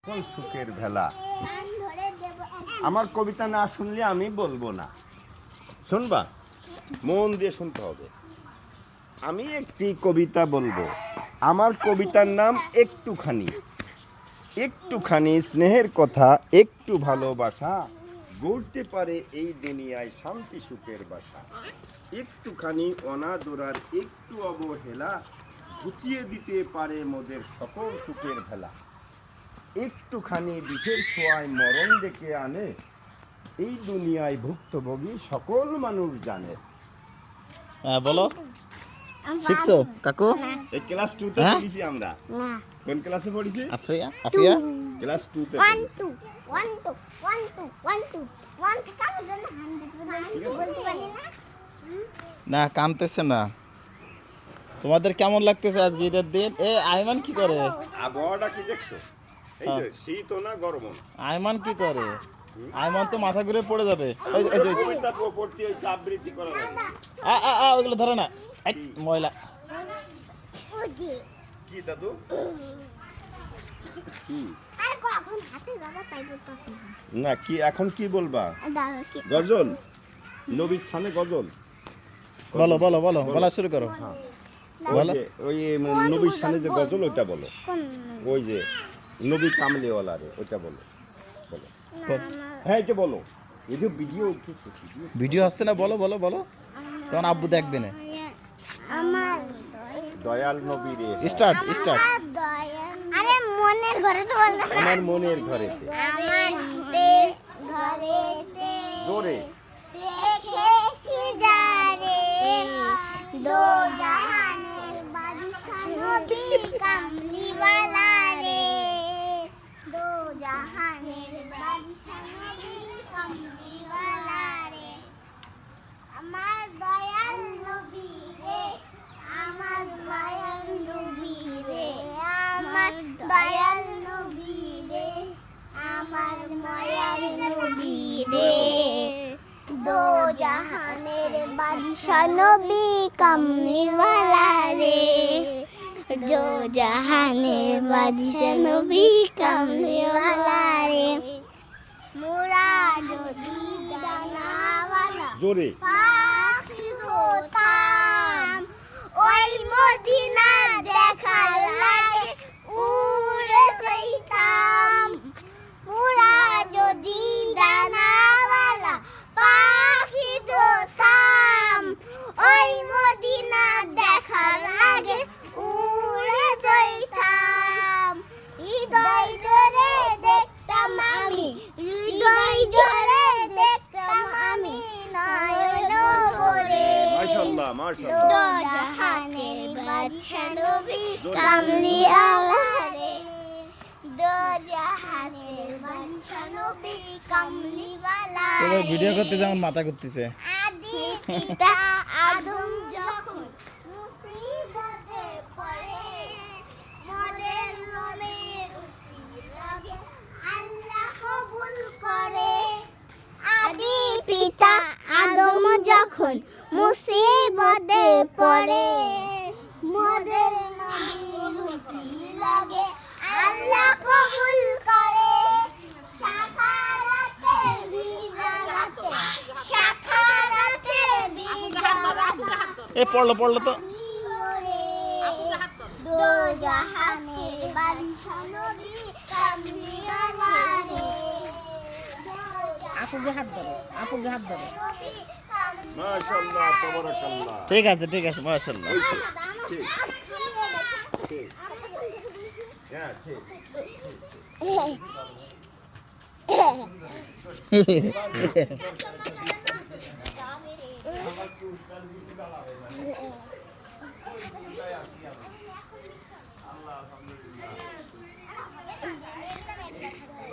কোন সুখের ভেলা। আমার কবিতা না শুনলে আমি বলবো না, শুনবা, মন দিয়ে শুনতে হবে। আমি একটি কবিতা বলবো। আমার কবিতার নাম একটুখানি। একটুখানি স্নেহের কথা, একটু ভালোবাসা গড়তে পারে এই দুনিয়ায় শান্তি সুখের বাসা। একটুখানি অনাদরার একটু অবহেলা ঘুচিয়ে দিতে পারে মোদের সকল সুখের ভেলা। একটুখানি দুঃখের ছোঁয়ায় মরণ ডেকে আনে এই দুনিয়ায় ভুক্তভোগী সকল মানুষ জানে। বলো, শিখছো কাকু? এই ক্লাস 2 তে পড়িছি আমরা। কোন ক্লাসে পড়িছি? আফিয়া আফিয়া ক্লাস 2 তে। 1 2 1 2 1 2 1 2 1 থেকে আমরা 100 বলতে পারি না। না, কামতেছে না। তোমাদের কেমন লাগতেছে আজকে ঈদের দিন? এ আইমান কি করে? আবহাওয়াটা কি দেখছো? এই যে শীত না গরম। আইমান কি করে? আইমান তো মাথা ঘুরে পড়ে যাবে। কবিতা পড়তে হইছে আবৃত্তি করা লাগে। ওইগুলো ধরে না, এই ময়লা। কি দাদু? কি? আর কখন হাতে দাদা তাই বলতাছি না, কি এখন কি বলবা? দাদা কি গজল, নবীর সামনে গজল। বলো বলো বলো, বলা শুরু করো। বলো। ওই নবীর সামনে যে গজল ওইটা বলো। কোন ওই যে নবী কামলিওয়ালা রে ওইটা বলো। বলো। না হ্যাঁ, এটা বলো। এই যে ভিডিও উঠেছে, ভিডিও আসছে না, বলো বলো বলো, তখন আব্বু দেখবে না। আমার দয়াল নবী রে। Start start. আরে মনের ঘরে তো বল না। আমার মনের ঘরেতে আমার ঘরেতে জোরে রেখেছি যারে দো জাহানের বাদশা নবী কামলিওয়ালা রে দো জাহানের বাদশা নবী কামলিওয়ালা রে আমার দয়াল নবী রে আমার দয়াল নবী রে আমার দয়াল নবী রে আমার মায়ার নবী রে দো জাহানের বাদশা নবী কামলিওয়ালা রে দো জাহানের বাদশা নবী কামলিওয়ালা রে মোরা যদি ডানাওয়ালা জোরে পাখি হতাম ওই মদিনা দেখার লাগে উড়ে যাইতাম মোরা যদি ডানাওয়ালা পাখি হতাম ওই মদিনা দেখার আগে উড়ে যাইতাম হৃদয় জোরে দেখতাম আমি হৃদয় জোরে দেখতাম আমি নয়ন ভরে মাশাআল্লাহ দো মাশাআল্লাহ। জাহানের বাদশা নবী কামলিওয়ালা রে দো জাহানের বাদশা নবী কামলিওয়ালা তোমার ভিডিও করতে যেমন মাথা ঘুরতেছে। আদি পিতা আদম যখন মুসিবতে পড়ে মোদের নবীর উসিলাকে আল্লাহ কবুল করে আদি পিতা আদম যখন মুসিবতে পড়ে মোদের নবীর উসিলাকে আল্লাহ কবুল করে সাখারাতে বিজারাতে সাখারাতে বিজারাতে এ পড়লো পড়লো তো। দো জাহানের বাদশা নবী কামলিওয়ালা রে আপুকে হাত ধরো, আপুকে হাত ধরো। মাশাআল্লাহ তাবারাকাল্লাহ। ঠিক আছে ঠিক আছে, মাশাআল্লাহ। ঠিক ঠিক। হ্যাঁ ঠিক।